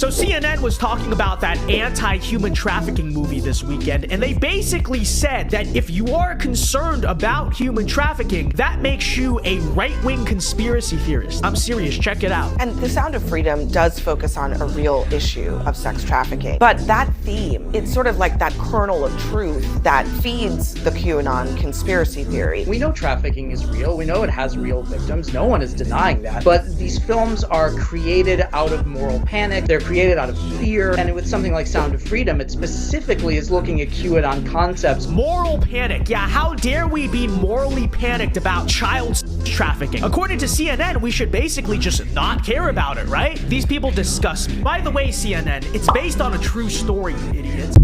So CNN was talking about that anti-human trafficking movie this weekend, and they basically said that if you are concerned about human trafficking, that makes you a right-wing conspiracy theorist. I'm serious, check it out. And The Sound of Freedom does focus on a real issue of sex trafficking. But that theme, it's sort of like that kernel of truth that feeds the QAnon conspiracy theory. We know trafficking is real. We know it has real victims. No one is denying that. But these films are created out of moral panic. They're created out of fear. And with something like Sound of Freedom, it specifically is looking at QAnon concepts. Moral panic. Yeah, how dare we be morally panicked about child trafficking? According to CNN, we should basically just not care about it, right? These people disgust me. By the way, CNN, it's based on a true story, you idiots.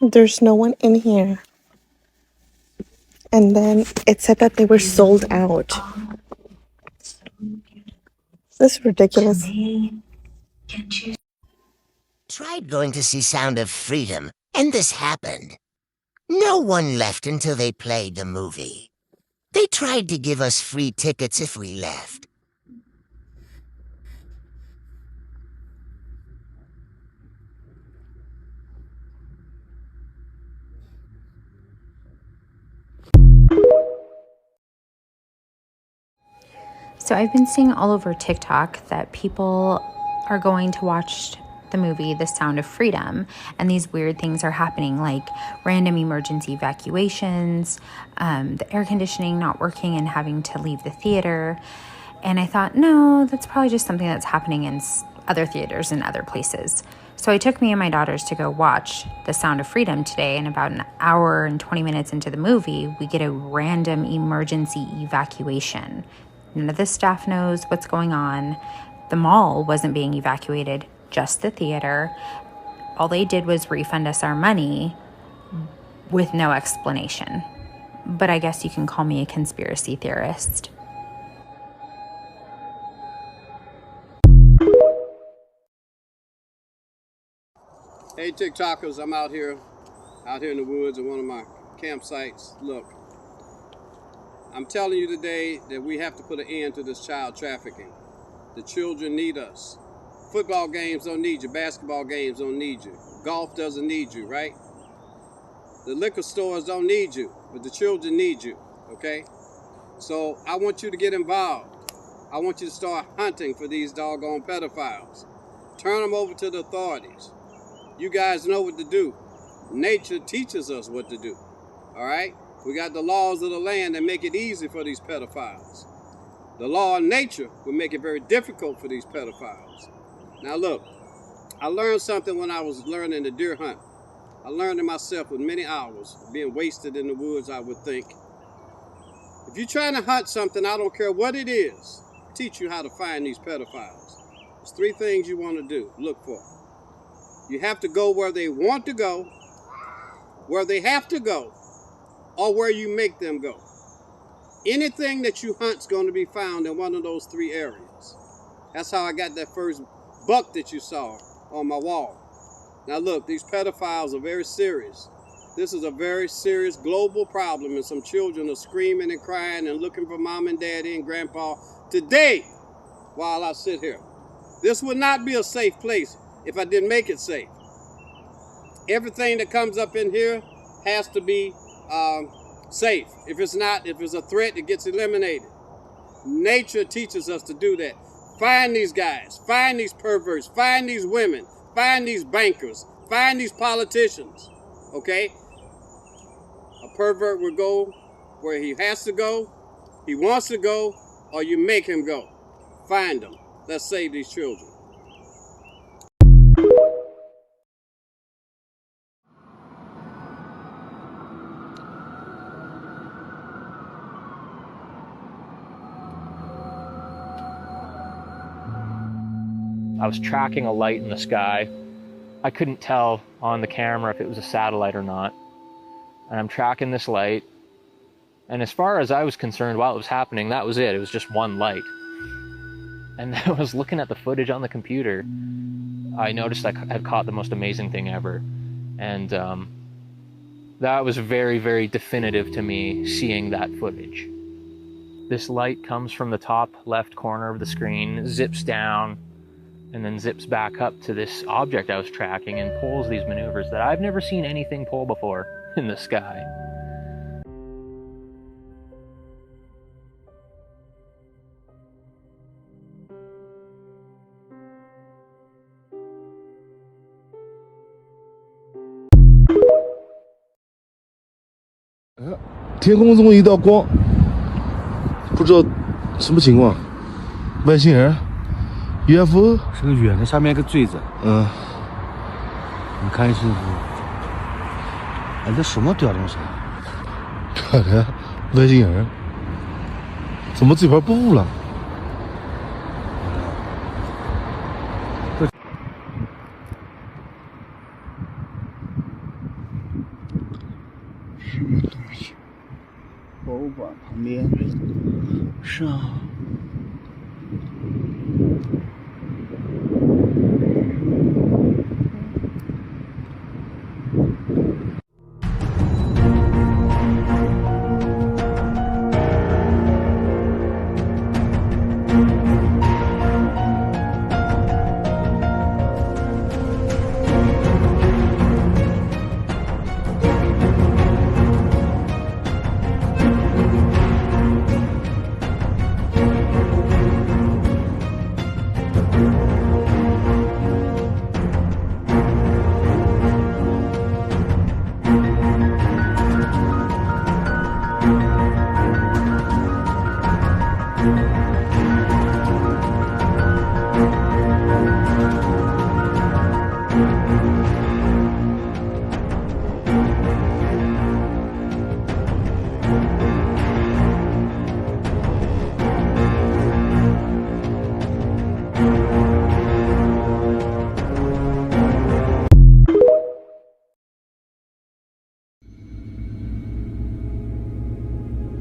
There's no one in here. And then it said that they were sold out. This is ridiculous. Tried going to see Sound of Freedom, and this happened. No one left until they played the movie. They tried to give us free tickets if we left. So I've been seeing all over TikTok that people are going to watch the movie The Sound of Freedom, and these weird things are happening, like random emergency evacuations, the air conditioning not working and having to leave the theater. And I thought, no, that's probably just something that's happening in other theaters and other places. So I took me and my daughters to go watch The Sound of Freedom today, and about an hour and 20 minutes into the movie, we get a random emergency evacuation. None of the staff knows what's going on. The mall wasn't being evacuated, just the theater. All they did was refund us our money with no explanation. But I guess you can call me a conspiracy theorist. Hey TikTokers, I'm out here in the woods at one of my campsites. Look, I'm telling you today that we have to put an end to this child trafficking. The children need us. Football games don't need you. Basketball games don't need you. Golf doesn't need you, right? The liquor stores don't need you, but the children need you, okay? So I want you to get involved. I want you to start hunting for these doggone pedophiles. Turn them over to the authorities. You guys know what to do. Nature teaches us what to do, all right? We got the laws of the land that make it easy for these pedophiles. The law of nature will make it very difficult for these pedophiles. Now look, I learned something when I was learning to deer hunt. I learned it myself with many hours being wasted in the woods, I would think. If you're trying to hunt something, I don't care what it is, teach you how to find these pedophiles. There's 3 things you want to do, look for. You have to go where they want to go, where they have to go, or where you make them go. Anything that you hunt's going to be found in one of those 3 areas. That's how I got that first buck that you saw on my wall. Now look, these pedophiles are very serious. This is a very serious global problem, and some children are screaming and crying and looking for mom and daddy and grandpa today while I sit here. This would not be a safe place if I didn't make it safe. Everything that comes up in here has to be safe. If it's not, if it's a threat, it gets eliminated. Nature teaches us to do that. Find these guys, find these perverts, find these women, find these bankers, find these politicians, okay? A pervert will go where he has to go, he wants to go, or you make him go. Find them. Let's save these children. I was tracking a light in the sky. I couldn't tell on the camera if it was a satellite or not. And I'm tracking this light. And as far as I was concerned while it was happening, that was it. It was just one light. And I was looking at the footage on the computer. I noticed I had caught the most amazing thing ever. And that was very, very definitive to me, seeing that footage. This light comes from the top left corner of the screen, zips down, and then zips back up to this object I was tracking and pulls these maneuvers that I've never seen anything pull before in the sky.哎，天空中一道光，不知道什么情况，外星人 ，UFO 是个圆的，下面一个锥子。嗯，你看清楚。哎，这什么屌东西？看来外星人，怎么这块不雾了？什么东西？博物馆旁边。是啊。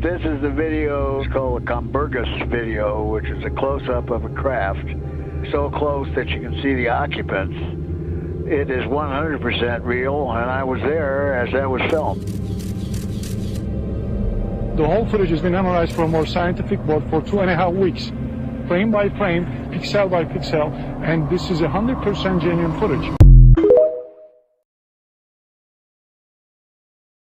This is the video called a Comburgus video, which is a close-up of a craft so close that you can see the occupants. It is 100% real, and I was there as that was filmed. The whole footage has been analyzed for a more scientific board for 2.5 weeks, frame by frame, pixel by pixel, and this is 100% genuine footage.